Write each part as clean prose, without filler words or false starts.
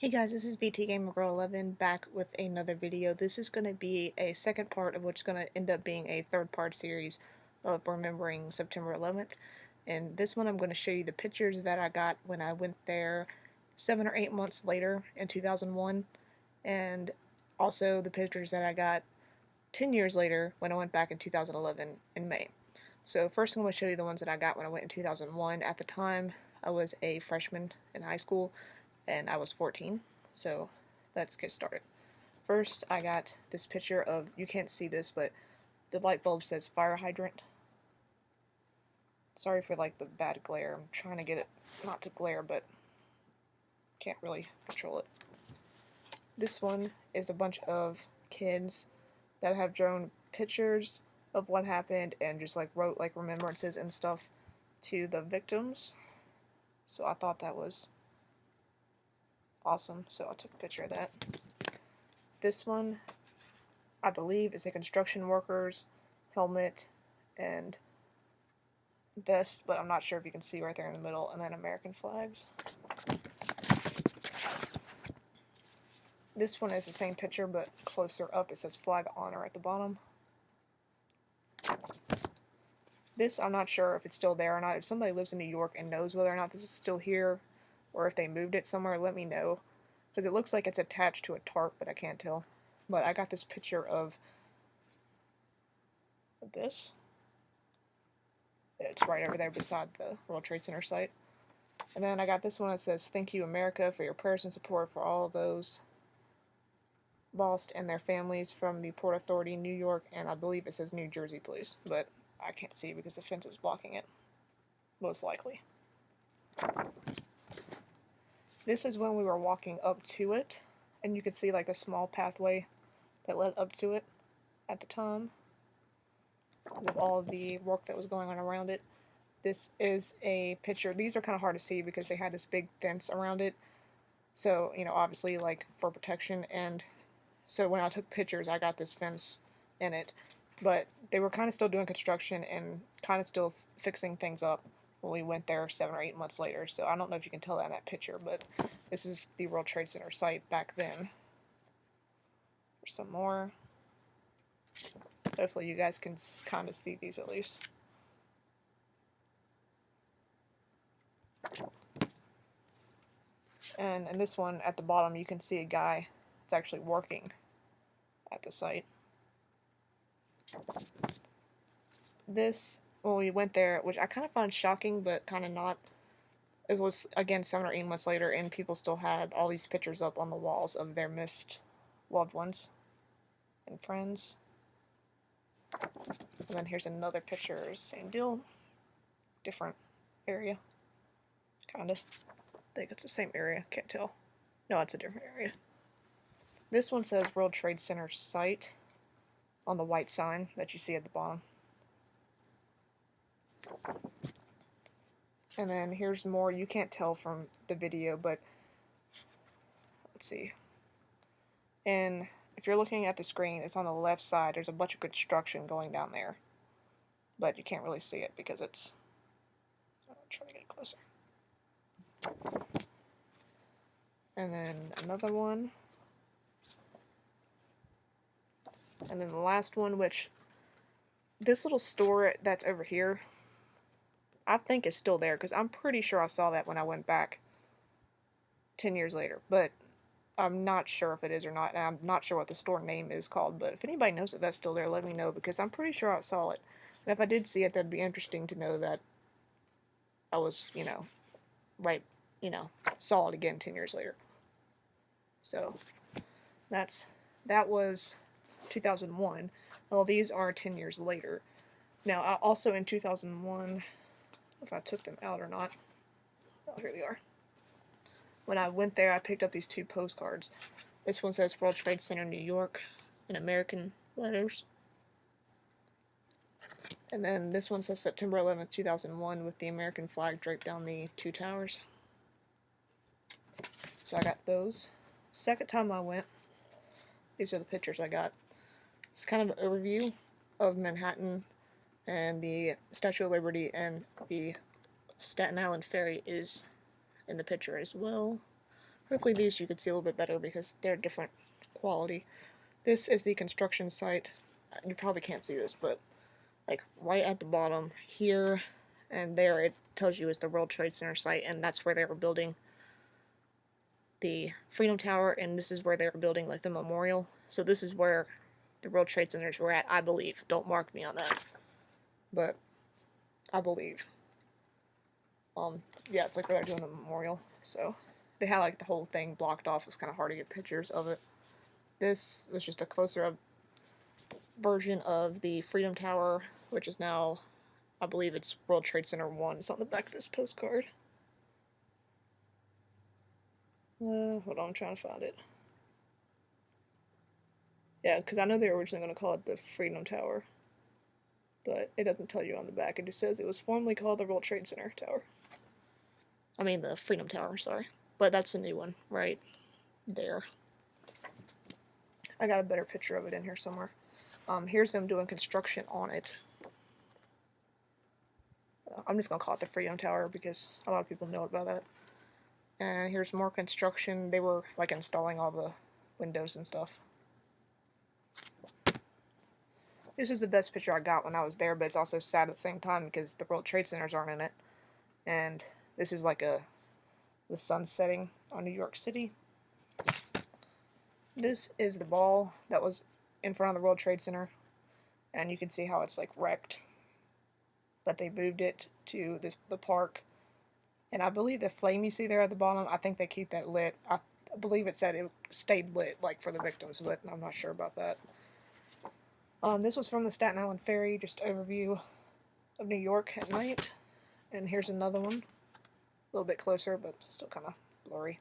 Hey guys, this is BT Gamer Girl 11 back with another video. This is going to be a second part of what's going to end up being a third part series of remembering September 11th. And this one I'm going to show you the pictures that I got when I went there 7 or 8 months later in 2001, and also the pictures that I got 10 years later when I went back in 2011 in May. So first I'm going to show you the ones that I got when I went in 2001. At the time I was a freshman in high school and I was 14, so let's get started. First, I got this picture of, you can't see this, but the light bulb says fire hydrant. Sorry for like the bad glare. I'm trying to get it not to glare, but can't really control it. This one is a bunch of kids that have drawn pictures of what happened and just like wrote like remembrances and stuff to the victims. So I thought that was awesome, so I took a picture of that. This one, I believe, is a construction worker's helmet and vest, but I'm not sure if you can see right there in the middle, and then American flags. This one is the same picture, but closer up. It says Flag of Honor at the bottom. This, I'm not sure if it's still there or not. If somebody lives in New York and knows whether or not this is still here, or if they moved it somewhere, let me know. Because it looks like it's attached to a tarp, but I can't tell. But I got this picture of this. It's right over there beside the World Trade Center site. And then I got this one that says, "Thank you, America, for your prayers and support for all of those lost and their families from the Port Authority, New York," and I believe it says New Jersey Police, but I can't see because the fence is blocking it, most likely. This is when we were walking up to it, and you could see like a small pathway that led up to it at the time, with all of the work that was going on around it. This is a picture. These are kind of hard to see because they had this big fence around it. So, you know, obviously, like, for protection. And so when I took pictures, I got this fence in it. But they were kind of still doing construction and kind of still fixing things up when we went there 7 or 8 months later. So I don't know if you can tell that in that picture, but this is the World Trade Center site back then. There's some more. Hopefully you guys can kind of see these at least. And in this one, at the bottom, you can see a guy that's actually working at the site. This, when we went there, which I kind of found shocking, but kind of not, it was, again, 7 or 8 months later, and people still had all these pictures up on the walls of their missed loved ones and friends. And then here's another picture, same deal, different area, kind of. I think it's the same area, can't tell. No, it's a different area. This one says World Trade Center site on the white sign that you see at the bottom. And then here's more. You can't tell from the video, but let's see. And if you're looking at the screen, it's on the left side. There's a bunch of construction going down there, but you can't really see it because it's... I'll try to get it closer. And then another one. And then the last one, which this little store that's over here, I think is still there because I'm pretty sure I saw that when I went back 10 years later, but I'm not sure if it is or not, and I'm not sure what the store name is called, but if anybody knows that that's still there, let me know, because I'm pretty sure I saw it. And if I did see it, that'd be interesting to know that I was, you know, right, you know, saw it again 10 years later. So, that was 2001. Well, these are 10 years later. Now, also in 2001, if I took them out or not, oh, here they are. When I went there, I picked up these 2 postcards. This one says World Trade Center, New York, in American letters. And then this one says September 11th, 2001, with the American flag draped down the 2 towers. So I got those. Second time I went, these are the pictures I got. It's kind of an overview of Manhattan, and the Statue of Liberty and the Staten Island Ferry is in the picture as well. Hopefully these you could see a little bit better because they're different quality. This is the construction site. You probably can't see this, but like right at the bottom here and there it tells you is the World Trade Center site, and that's where they were building the Freedom Tower, and this is where they were building like the memorial. So this is where the World Trade Centers were at, I believe. Don't mark me on that, but I believe. Yeah, it's like where they're doing the memorial. So they had like the whole thing blocked off. It was kind of hard to get pictures of it. This was just a closer up version of the Freedom Tower, which is now, I believe it's World Trade Center 1. It's on the back of this postcard. Hold on, I'm trying to find it. Yeah, because I know they were originally going to call it the Freedom Tower, but it doesn't tell you on the back. It just says it was formerly called the World Trade Center Tower. I mean the Freedom Tower, sorry. But that's a new one, right there. I got a better picture of it in here somewhere. Here's them doing construction on it. I'm just going to call it the Freedom Tower because a lot of people know about that. And here's more construction. They were like installing all the windows and stuff. This is the best picture I got when I was there, but it's also sad at the same time because the World Trade Centers aren't in it. And this is like the sun setting on New York City. This is the ball that was in front of the World Trade Center, and you can see how it's like wrecked. But they moved it to the park, and I believe the flame you see there at the bottom, I think they keep that lit. I believe it said it stayed lit, like for the victims, but I'm not sure about that. This was from the Staten Island Ferry, just overview of New York at night. And here's another one, a little bit closer, but still kind of blurry.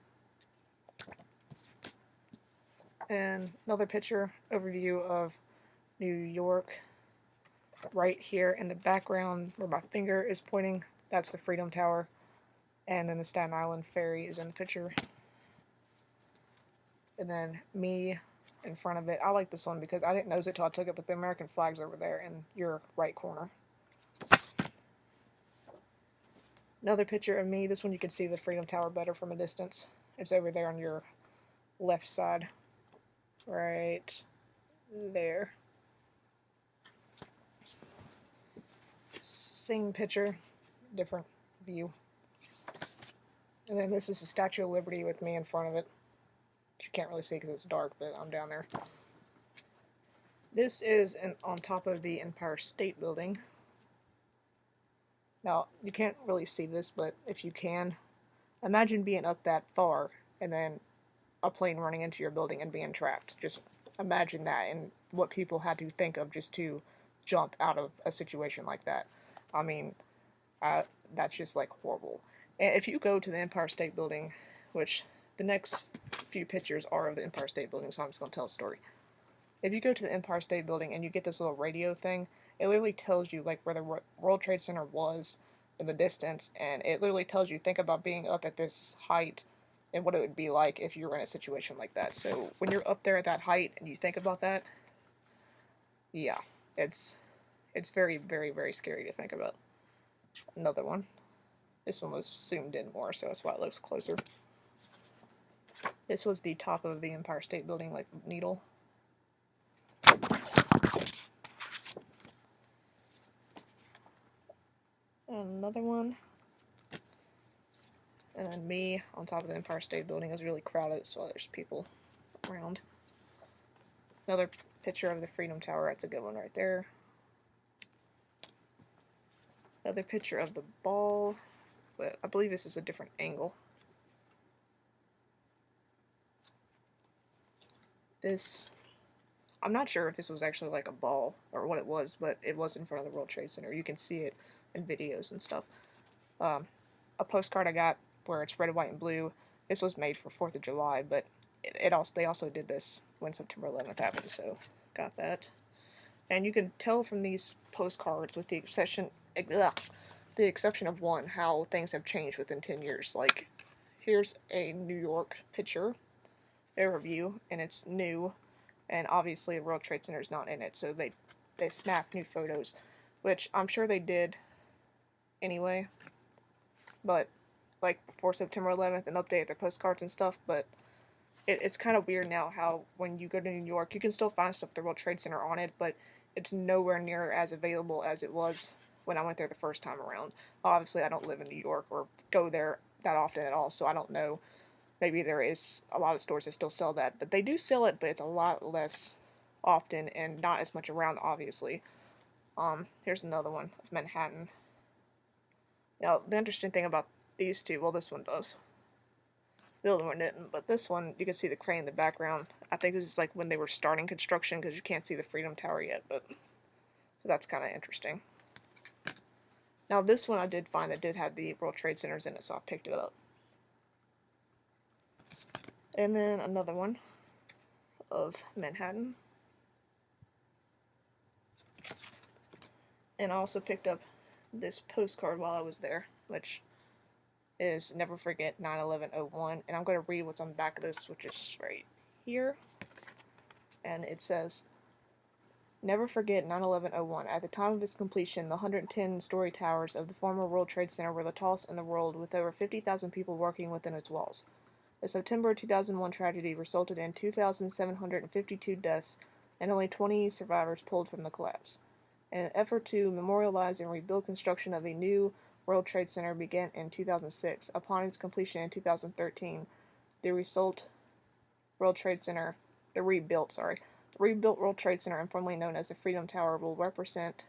And another picture overview of New York. Right here in the background where my finger is pointing, that's the Freedom Tower. And then the Staten Island Ferry is in the picture. And then me in front of it. I like this one because I didn't notice it till I took it, but the American flag's over there in your right corner. Another picture of me. This one you can see the Freedom Tower better from a distance. It's over there on your left side. Right there. Same picture, different view. And then this is the Statue of Liberty with me in front of it. You can't really see because it's dark, but I'm down there. This is on top of the Empire State Building. Now, you can't really see this, but if you can, imagine being up that far and then a plane running into your building and being trapped. Just imagine that and what people had to think of just to jump out of a situation like that. I mean, that's just like horrible. And if you go to the Empire State Building, which the next few pictures are of the Empire State Building, so I'm just going to tell a story. If you go to the Empire State Building and you get this little radio thing, it literally tells you like where the World Trade Center was in the distance, and it literally tells you, think about being up at this height and what it would be like if you were in a situation like that. So when you're up there at that height and you think about that, yeah, it's very, very, very scary to think about. Another one. This one was zoomed in more, so that's why it looks closer. This was the top of the Empire State Building, like needle. Another one. And then me on top of the Empire State Building is really crowded, so there's people around. Another picture of the Freedom Tower. That's a good one right there. Another picture of the ball, but I believe this is a different angle. This, I'm not sure if this was actually like a ball or what it was, but it was in front of the World Trade Center. You can see it in videos and stuff. A postcard I got where it's red, white, and blue. This was made for 4th of July, but they also did this when September 11th happened, so got that. And you can tell from these postcards, with the exception of one, how things have changed within 10 years. Like, here's a New York picture overview, and it's new, and obviously the World Trade Center is not in it, so they snapped new photos, which I'm sure they did anyway, but like before September 11th and update their postcards and stuff, but it's kind of weird now how when you go to New York, you can still find stuff with the World Trade Center on it, but it's nowhere near as available as it was when I went there the first time around. Obviously, I don't live in New York or go there that often at all, so I don't know. Maybe there is a lot of stores that still sell that, but they do sell it, but it's a lot less often and not as much around, obviously. Here's another one of Manhattan. Now, the interesting thing about these two, well, this one does. The other one didn't, but this one, you can see the crane in the background. I think this is like when they were starting construction because you can't see the Freedom Tower yet, but so that's kind of interesting. Now, this one I did find that did have the World Trade Centers in it, so I picked it up. And then another one of Manhattan. And I also picked up this postcard while I was there, which is Never Forget 9/11/01. And I'm going to read what's on the back of this, which is right here. And it says, Never forget 9/11/01. At the time of its completion, the 110-story towers of the former World Trade Center were the tallest in the world, with over 50,000 people working within its walls. The September 2001 tragedy resulted in 2,752 deaths and only 20 survivors pulled from the collapse. An effort to memorialize and rebuild construction of a new World Trade Center began in 2006. Upon its completion in 2013, the rebuilt World Trade Center, the rebuilt World Trade Center, informally known as the Freedom Tower, will represent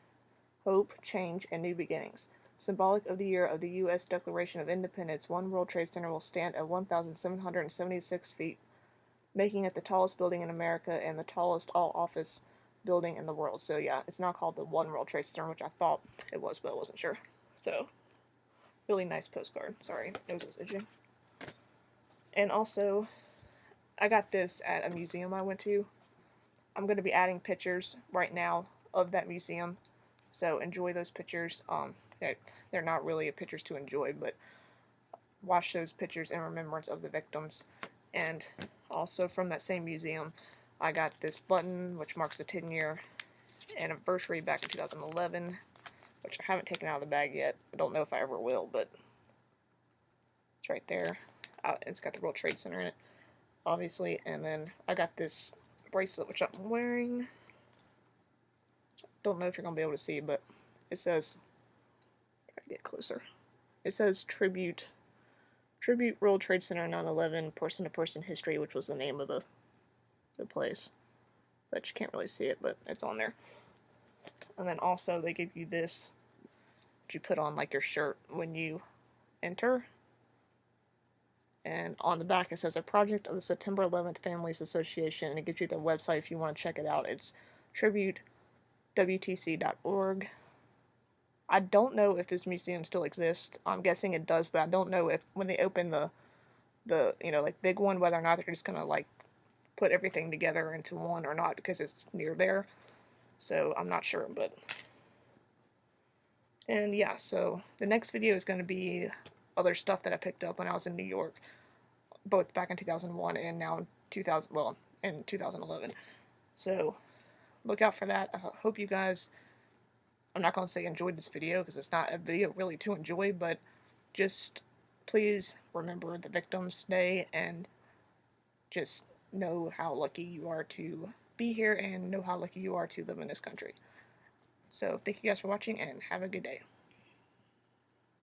hope, change, and new beginnings. Symbolic of the year of the U.S. Declaration of Independence, One World Trade Center will stand at 1,776 feet, making it the tallest building in America and the tallest all-office building in the world. So yeah, it's not called the One World Trade Center, which I thought it was, but I wasn't sure. So, really nice postcard. Sorry, it was itching. And also, I got this at a museum I went to. I'm going to be adding pictures right now of that museum, so enjoy those pictures. They're not really pictures to enjoy, but watch those pictures in remembrance of the victims. And also from that same museum, I got this button, which marks the 10-year anniversary back in 2011, which I haven't taken out of the bag yet. I don't know if I ever will, but it's right there. It's got the World Trade Center in it, obviously. And then I got this bracelet, which I'm wearing. Don't know if you're going to be able to see, but it says, try to get closer. It says Tribute World Trade Center 9/11 Person-to-Person History, which was the name of the place. But you can't really see it, but it's on there. And then also they give you this that you put on like your shirt when you enter. And on the back it says a project of the September 11th Families Association, and it gives you their website if you want to check it out. It's tributewtc.org. I don't know if this museum still exists. I'm guessing it does, but I don't know if when they open the like big one, whether or not they're just gonna like put everything together into one or not, because it's near there. So I'm not sure, but and yeah, so the next video is going to be other stuff that I picked up when I was in New York, both back in 2001 and now in 2011. So look out for that. I hope you guys, I'm not going to say enjoyed this video because it's not a video really to enjoy, but just please remember the Victims' Day and just know how lucky you are to be here and know how lucky you are to live in this country. So thank you guys for watching and have a good day.